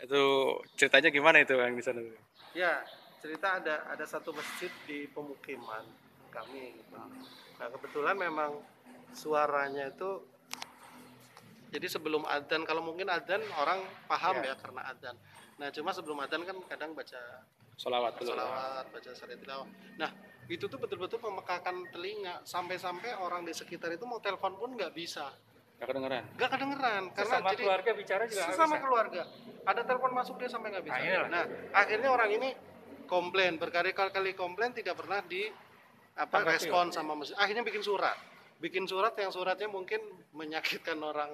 Itu ceritanya gimana itu yang di sana? Ya, cerita ada satu masjid di pemukiman kami gitu. Nah, kebetulan memang suaranya itu jadi sebelum adzan, kalau mungkin adzan orang paham ya karena adzan. Nah, cuma sebelum adzan kan kadang baca Solawat dulu ya. salawat, baca syariat tilawah. Nah, itu tuh betul-betul memekakan telinga sampai-sampai orang di sekitar itu mau telepon pun nggak bisa. Gak kedengeran. Nggak kedengeran karena Sesama jadi keluarga bicara juga nggak sesama bisa. keluarga ada telepon masuk dia sampai nggak Nah bisa. inilah. Nah, akhirnya orang ini komplain berkali-kali komplain tidak pernah di Tanggapi, Pak. respon sama masjid. Akhirnya bikin surat yang suratnya mungkin menyakitkan orang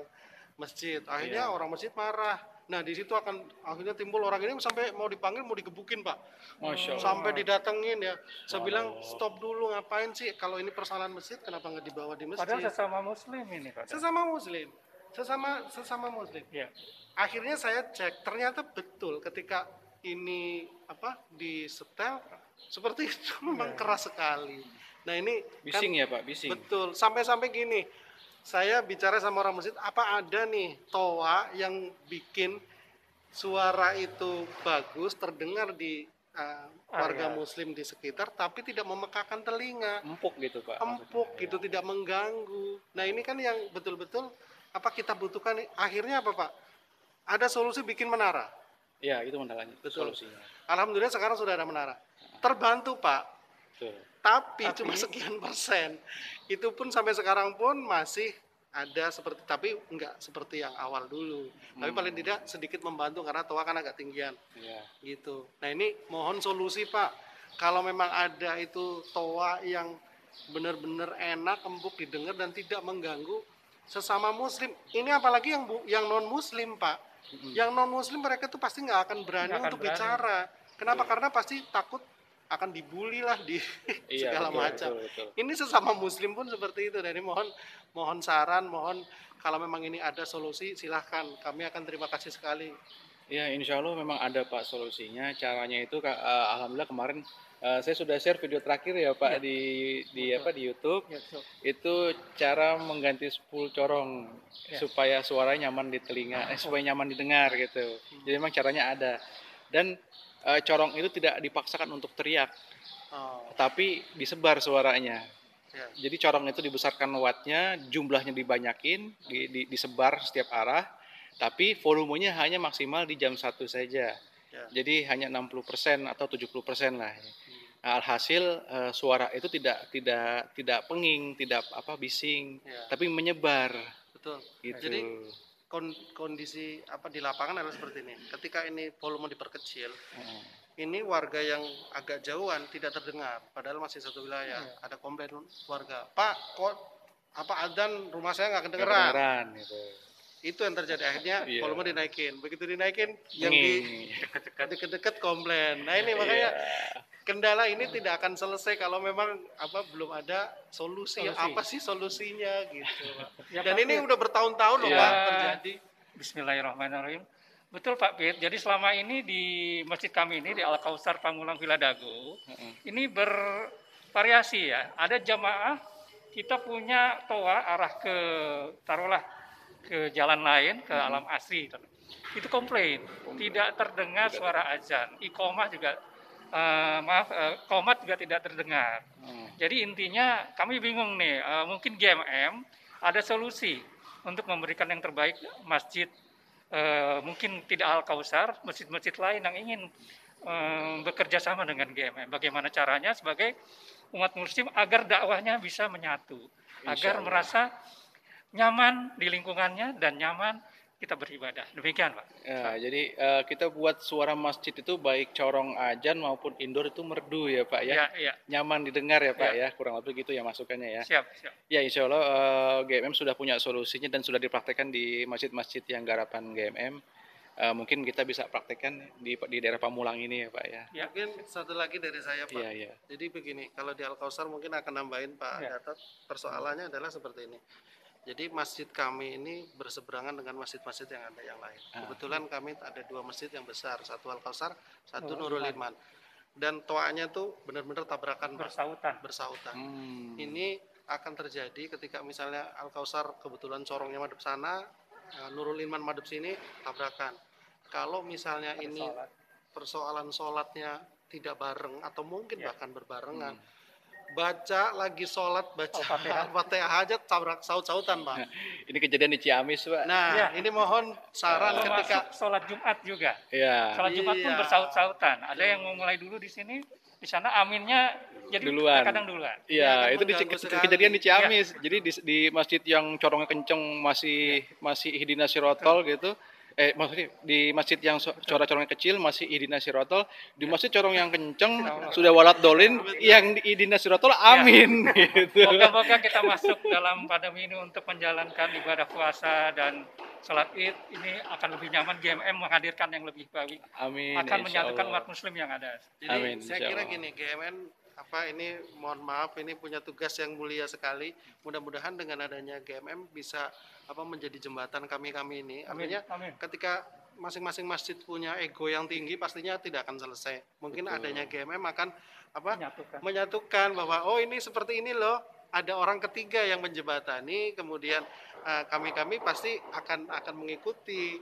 masjid. Akhirnya Iya. orang masjid marah. Nah, di situ akan akhirnya timbul orang ini sampai mau dipanggil, mau digebukin, Pak. Masya Allah. Sampai didatengin ya. Saya bilang, Subhanallah. stop dulu, ngapain sih? Kalau ini persalahan masjid, kenapa nggak dibawa di Padahal masjid? sesama muslim ini, Pak. Sesama muslim. Sesama muslim. Ya. Akhirnya saya cek, ternyata betul ketika ini disetel seperti itu memang keras sekali. Nah, ini kan Bising ya Pak, bising. betul, sampai-sampai gini, saya bicara sama orang masjid, apa ada nih toa yang bikin suara itu bagus, terdengar di warga muslim di sekitar, tapi tidak memekakan telinga, Empuk gitu Pak. empuk gitu, tidak mengganggu. Nah, ini kan yang betul-betul kita butuhkan. Akhirnya apa Pak? Ada solusi bikin menara. Ya itu mentalanya, Betul. solusinya. Alhamdulillah sekarang sudah ada menara. Terbantu Pak, Betul. tapi cuma sekian persen. Itu pun sampai sekarang pun masih ada seperti, tapi enggak seperti yang awal dulu. Tapi paling tidak sedikit membantu karena toa kan agak tinggian. Iya. Gitu. Nah, ini mohon solusi Pak. Kalau memang ada itu toa yang benar-benar enak, empuk didengar dan tidak mengganggu sesama muslim. Ini apalagi yang non muslim Pak. Yang non muslim mereka tuh pasti nggak akan berani Nggak akan untuk berani. bicara. Kenapa? Karena pasti takut akan dibully lah di Iya, segala betul, macam. betul. Ini sesama muslim pun seperti itu. Jadi mohon saran, mohon kalau memang ini ada solusi silahkan. Kami akan terima kasih sekali. Ya, insya Allah memang ada Pak solusinya. Caranya itu, alhamdulillah kemarin saya sudah share video terakhir ya Pak di YouTube. Itu cara mengganti spool corong supaya suaranya nyaman di telinga, supaya nyaman didengar gitu. Jadi memang caranya ada. Dan corong itu tidak dipaksakan untuk teriak, tapi disebar suaranya. Ya. Jadi corong itu dibesarkan wattnya, jumlahnya dibanyakin, disebar setiap arah, tapi volumenya hanya maksimal di jam 1 saja. Ya. Jadi hanya 60% atau 70% lah. Nah, alhasil suara itu tidak penging, tidak bising, tapi menyebar. Betul. Gitu. Jadi kondisi di lapangan adalah seperti ini. Ketika ini volume diperkecil, ini warga yang agak jauhan tidak terdengar, padahal masih satu wilayah. Ada komplain warga, Pak, kok adzan rumah saya nggak kedengeran. Gitu. Itu yang terjadi, akhirnya volume dinaikin. Begitu dinaikin, yang di deket-deket komplain. Nah, ini makanya kendala ini tidak akan selesai kalau memang belum ada solusi. Apa sih solusinya gitu. Dan ini udah bertahun-tahun loh Pak terjadi. Bismillahirrahmanirrahim. Betul Pak Pit. Jadi selama ini di masjid kami ini di Al Kausar Pamulang Villa Dago, ini bervariasi ya. Ada jamaah kita punya toa arah ke taruhlah ke jalan lain, ke alam asri. Itu komplain, tidak terdengar suara azan. Iqomah juga qomat juga tidak terdengar. Jadi intinya kami bingung nih, mungkin GMM ada solusi untuk memberikan yang terbaik masjid, mungkin tidak Al Kausar, masjid-masjid lain yang ingin bekerja sama dengan GMM. Bagaimana caranya sebagai umat muslim agar dakwahnya bisa menyatu, agar merasa nyaman di lingkungannya dan nyaman kita beribadah. Demikian Pak. Ya, jadi kita buat suara masjid itu baik corong azan maupun indoor itu merdu ya Pak ya. Ya. Nyaman didengar ya Pak ya. Kurang lebih gitu ya masukannya ya. Siap. Ya insya Allah GMM sudah punya solusinya dan sudah dipraktekkan di masjid-masjid yang garapan GMM. Mungkin kita bisa praktekkan di daerah Pamulang ini ya Pak ya. Mungkin satu lagi dari saya Pak. Iya. Jadi begini, kalau di Al Kausar mungkin akan nambahin Pak Gatot. Persoalannya adalah seperti ini. Jadi masjid kami ini berseberangan dengan masjid-masjid yang ada yang lain. Kebetulan kami ada dua masjid yang besar, satu Al Kausar, satu Nurul Iman. Dan toanya tuh benar-benar tabrakan bersautan. Ini akan terjadi ketika misalnya Al Kausar kebetulan corongnya madep sana, Nurul Iman madep sini, tabrakan. kalau misalnya Ada ini sholat. persoalan sholatnya tidak bareng atau mungkin Ya. bahkan berbarengan, baca lagi sholat, baca Al-Fatihah. Fatihah aja tabrak saut-sautan, Pak. Ini kejadian di Ciamis, Pak. Nah, Ya. ini mohon saran ketika Termasuk sholat Jumat juga. Iya. Sholat Jumat pun Iya. bersaut-sautan. Ada yang mau mulai dulu di sini, di sana aminnya jadi Duluan. terkadang duluan. Ini akan Iya, itu mengganggu sekali. kejadian di Ciamis. Jadi di masjid yang corongnya kenceng masih Ihdina Sirotol gitu. Maksudnya di masjid yang corongnya kecil masih Ihdina Sirotol, di masjid corong yang kenceng sudah walat dolin, yang di Ihdina Sirotol amin gitu. Moga-moga kita masuk dalam pandemi ini untuk menjalankan ibadah puasa dan sholat id ini akan lebih nyaman. GMM menghadirkan yang lebih baik, Amin. akan insya menyatukan Allah. umat muslim yang ada. Jadi Amin, saya insya kira Allah. gini, GMN ini mohon maaf ini punya tugas yang mulia sekali. Mudah-mudahan dengan adanya GMM bisa menjadi jembatan kami ini. Amin. Artinya Amin. ketika masing-masing masjid punya ego yang tinggi pastinya tidak akan selesai. Mungkin Betul. adanya GMM akan Menyatukan. menyatukan bahwa oh ini seperti ini loh. Ada orang ketiga yang menjembatani, kemudian kami pasti akan mengikuti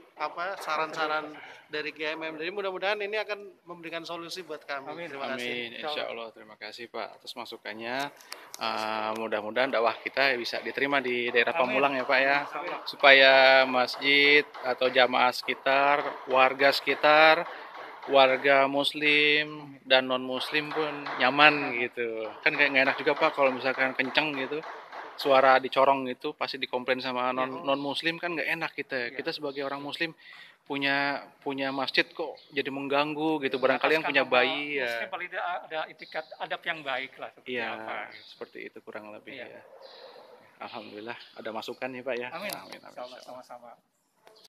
saran-saran dari GMM. Jadi mudah-mudahan ini akan memberikan solusi buat kami. Amin. Terima kasih. Amin, insya Allah. Terima kasih Pak atas masukannya. Mudah-mudahan dakwah kita bisa diterima di daerah Amin. Pamulang ya Pak ya, Insya Allah. supaya masjid atau jamaah sekitar, warga Muslim dan non Muslim pun nyaman gitu. Kan kayak nggak enak juga Pak kalau misalkan kenceng gitu, suara dicorong gitu, pasti dikomplain sama non Muslim, kan nggak enak kita. Kita sebagai orang Muslim punya masjid kok jadi mengganggu gitu. Barangkali yang Atas punya nama bayi Muslim ya. paling tidak ada etikat adab yang baik lah seperti Iya, apa. seperti itu kurang lebih Iya. ya. Alhamdulillah ada masukan nih Pak ya. Amin. Amin. Insya Allah sama-sama.